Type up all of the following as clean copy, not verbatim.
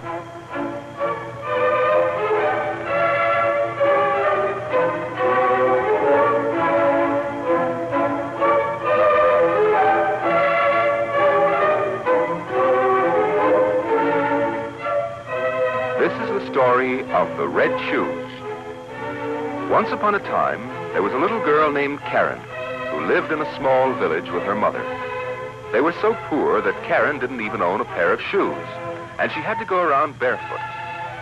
This is the story of the Red Shoes. Once upon a time, there was a little girl named Karen who lived in a small village with her mother. They were so poor that Karen didn't even own a pair of shoes, and she had to go around barefoot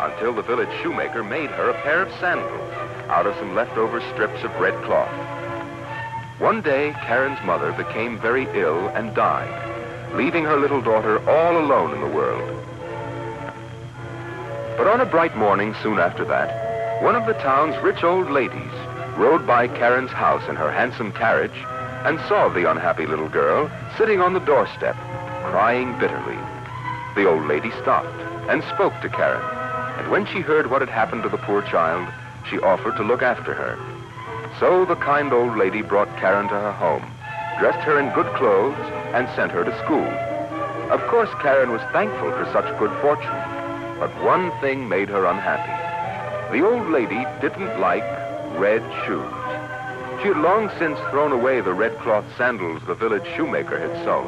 until the village shoemaker made her a pair of sandals out of some leftover strips of red cloth. One day, Karen's mother became very ill and died, leaving her little daughter all alone in the world. But on a bright morning soon after that, one of the town's rich old ladies rode by Karen's house in her handsome carriage and saw the unhappy little girl sitting on the doorstep, crying bitterly. The old lady stopped and spoke to Karen, and when she heard what had happened to the poor child, she offered to look after her. So the kind old lady brought Karen to her home, dressed her in good clothes, and sent her to school. Of course, Karen was thankful for such good fortune, but one thing made her unhappy. The old lady didn't like red shoes. She had long since thrown away the red cloth sandals the village shoemaker had sewn.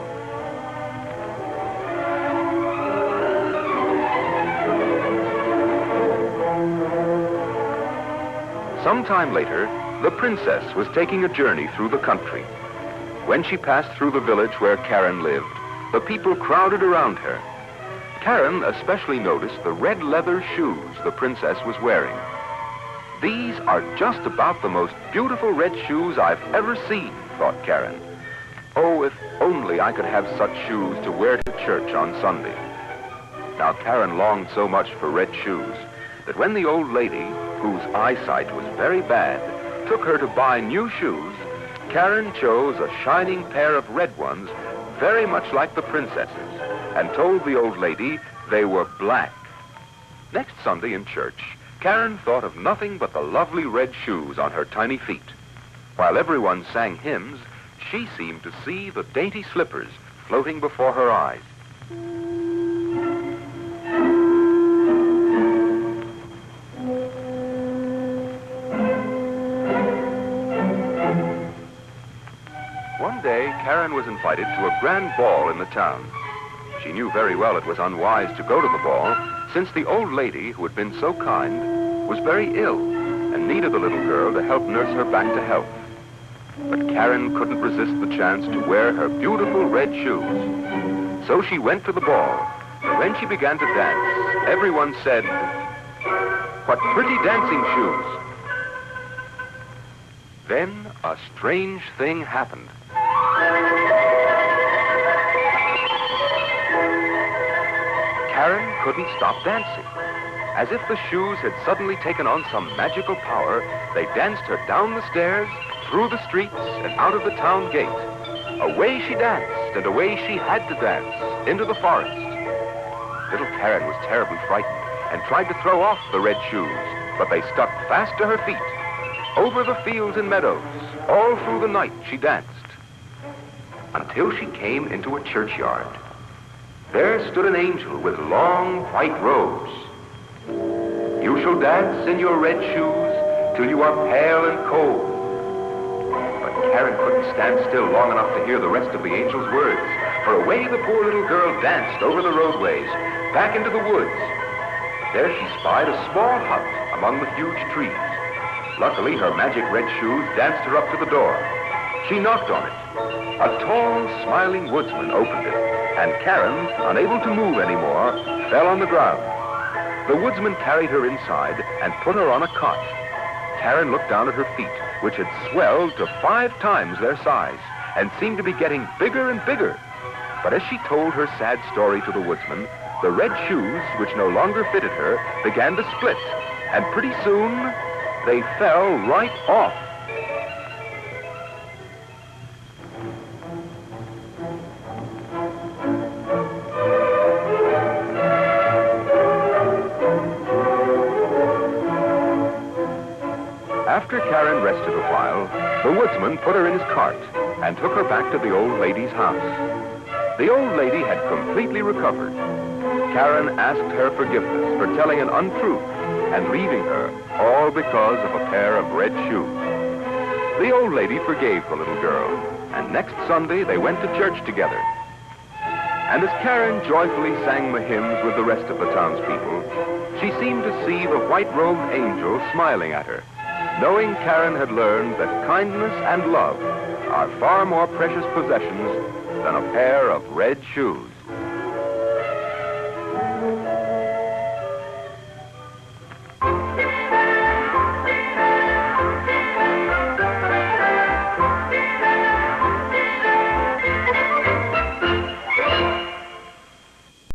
Sometime later, the princess was taking a journey through the country. When she passed through the village where Karen lived, the people crowded around her. Karen especially noticed the red leather shoes the princess was wearing. These are just about the most beautiful red shoes I've ever seen, thought Karen. Oh, if only I could have such shoes to wear to church on Sunday. Now, Karen longed so much for red shoes that when the old lady, whose eyesight was very bad, took her to buy new shoes, Karen chose a shining pair of red ones, very much like the princess's, and told the old lady they were black. Next Sunday in church, Karen thought of nothing but the lovely red shoes on her tiny feet. While everyone sang hymns, she seemed to see the dainty slippers floating before her eyes. One day, Karen was invited to a grand ball in the town. She knew very well it was unwise to go to the ball, since the old lady, who had been so kind, was very ill and needed the little girl to help nurse her back to health. But Karen couldn't resist the chance to wear her beautiful red shoes. So she went to the ball, and when she began to dance, everyone said, "What pretty dancing shoes!" Then a strange thing happened. Karen couldn't stop dancing. As if the shoes had suddenly taken on some magical power, they danced her down the stairs, through the streets, and out of the town gate. Away she danced, and away she had to dance, into the forest. Little Karen was terribly frightened and tried to throw off the red shoes, but they stuck fast to her feet. Over the fields and meadows, all through the night she danced, until she came into a churchyard. There stood an angel with long white robes. "You shall dance in your red shoes till you are pale and cold." But Karen couldn't stand still long enough to hear the rest of the angel's words, for away the poor little girl danced over the roadways, back into the woods. There she spied a small hut among the huge trees. Luckily, her magic red shoes danced her up to the door. She knocked on it. A tall, smiling woodsman opened it, and Karen, unable to move anymore, fell on the ground. The woodsman carried her inside and put her on a cot. Karen looked down at her feet, which had swelled to 5 times their size and seemed to be getting bigger and bigger. But as she told her sad story to the woodsman, the red shoes, which no longer fitted her, began to split, and pretty soon they fell right off. After Karen rested a while, the woodsman put her in his cart and took her back to the old lady's house. The old lady had completely recovered. Karen asked her forgiveness for telling an untruth and leaving her, all because of a pair of red shoes. The old lady forgave the little girl, and next Sunday they went to church together. And as Karen joyfully sang the hymns with the rest of the townspeople, she seemed to see the white-robed angel smiling at her, knowing Karen had learned that kindness and love are far more precious possessions than a pair of red shoes.